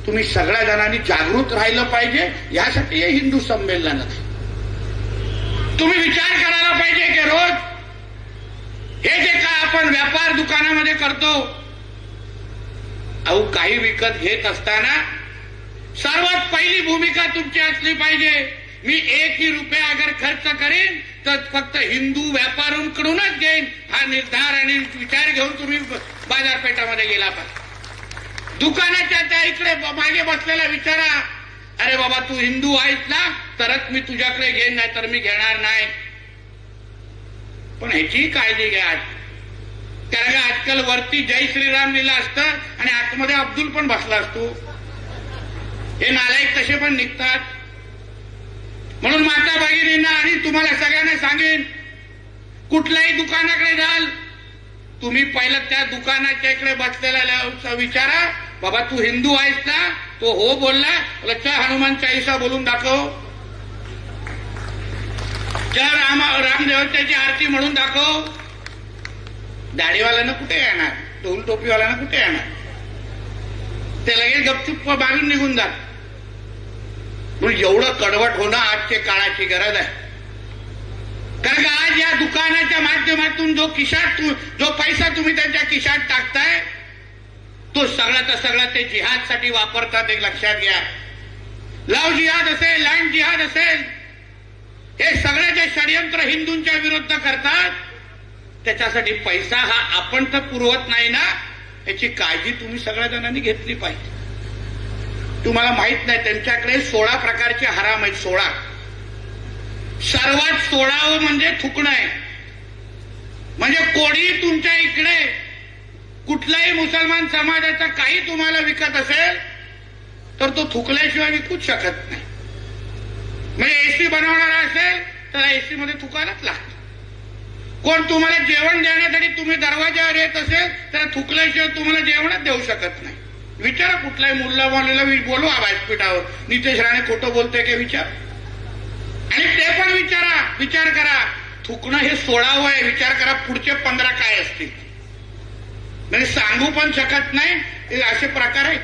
तुम्ही सगळ्या जणांनी जागृत राहिलं पाहिजे, यासाठी हे हिंदू संमेलन. तुम्ही विचार करायला पाहिजे की रोज हे जे काय आपण व्यापार दुकानामध्ये करतो, अहो काही विकत घेत असताना सर्वात पहिली भूमिका तुमची असली पाहिजे, मी 1 रुपया अगर खर्च करेन तर फक्त हिंदू व्यापाऱ्यांकडूनच घेईन, हा निर्धार आणि विचार घेऊन तुम्ही बाजारपेठामध्ये गेला पाहिजे. दुकानाच्या त्या इकडे मागे बसलेला विचारा, अरे बाबा तू हिंदू आहेस ना तरच मी तुझ्याकडे घेईन, नाही तर मी घेणार नाही. पण ह्याची काळजी घ्या, कारण का आजकाल वरती जय श्रीराम लिहिलं असतं आणि आतमध्ये अब्दुल पण बसला असतो. हे नालायक तसे पण निघतात. म्हणून माता भगिनींना आणि तुम्हाला सगळ्यांना सांगेन, कुठल्याही दुकानाकडे जाल तुम्ही पहिलं त्या दुकानाच्या इकडे बसलेला विचारा, बाबा तू हिंदू आहेस ना? तो हो बोलला, चल हनुमान चालीसा बोलून दाखव, चल रामदेवतेची आरती म्हणून दाखव. दाढीवाल्यानं कुठे येणार, टोल टोपीवाल्यानं कुठे येणार, ते लगेच गपचूप मागून निघून जात. म्हणून एवढं कडवट होणं आजच्या काळाची गरज आहे. कारण का आज या दुकानाच्या माध्यमातून जो पैसा तुम्ही त्यांच्या खिशात टाकताय, तो सगळ्याचा सगळा ते जिहादसाठी वापरतात, एक लक्षात घ्या. लव्ह जिहाद असेल, लँड जिहाद असेल, हे सगळे जे षडयंत्र हिंदूंच्या विरुद्ध करतात, त्याच्यासाठी पैसा हा आपण तर पुरवत नाही ना, याची काळजी तुम्ही सगळ्या जणांनी घेतली पाहिजे. तुम्हाला माहित नाही त्यांच्याकडे 16 प्रकारचे हराम आहेत. 16. सर्वात 16वं म्हणजे थुकणं आहे. म्हणजे कोणी तुमच्या इकडे कुठलाही मुसलमान समाजाचा काही तुम्हाला विकत असेल तर तो थुकल्याशिवाय विकूच शकत नाही. म्हणजे एसी बनवणारा असेल तर एसी मध्ये थुकायलाच लागतं. कोण तुम्हाला जेवण देण्यासाठी तुम्ही दरवाजावर येत असेल तर थुकल्याशिवाय तुम्हाला जेवणच देऊ शकत नाही. विचारा कुठलाही मुल्ला मौलवीला बोलवा व्यासपीठावर, नितेश राणे खोटं बोलतोय की विचार, आणि ते पण विचार करा. थुकणं हे 16वं आहे. विचार करा पुढचे 15 काय असतील. म्हणजे सांगू पण शकत नाही, हे असे प्रकार आहेत.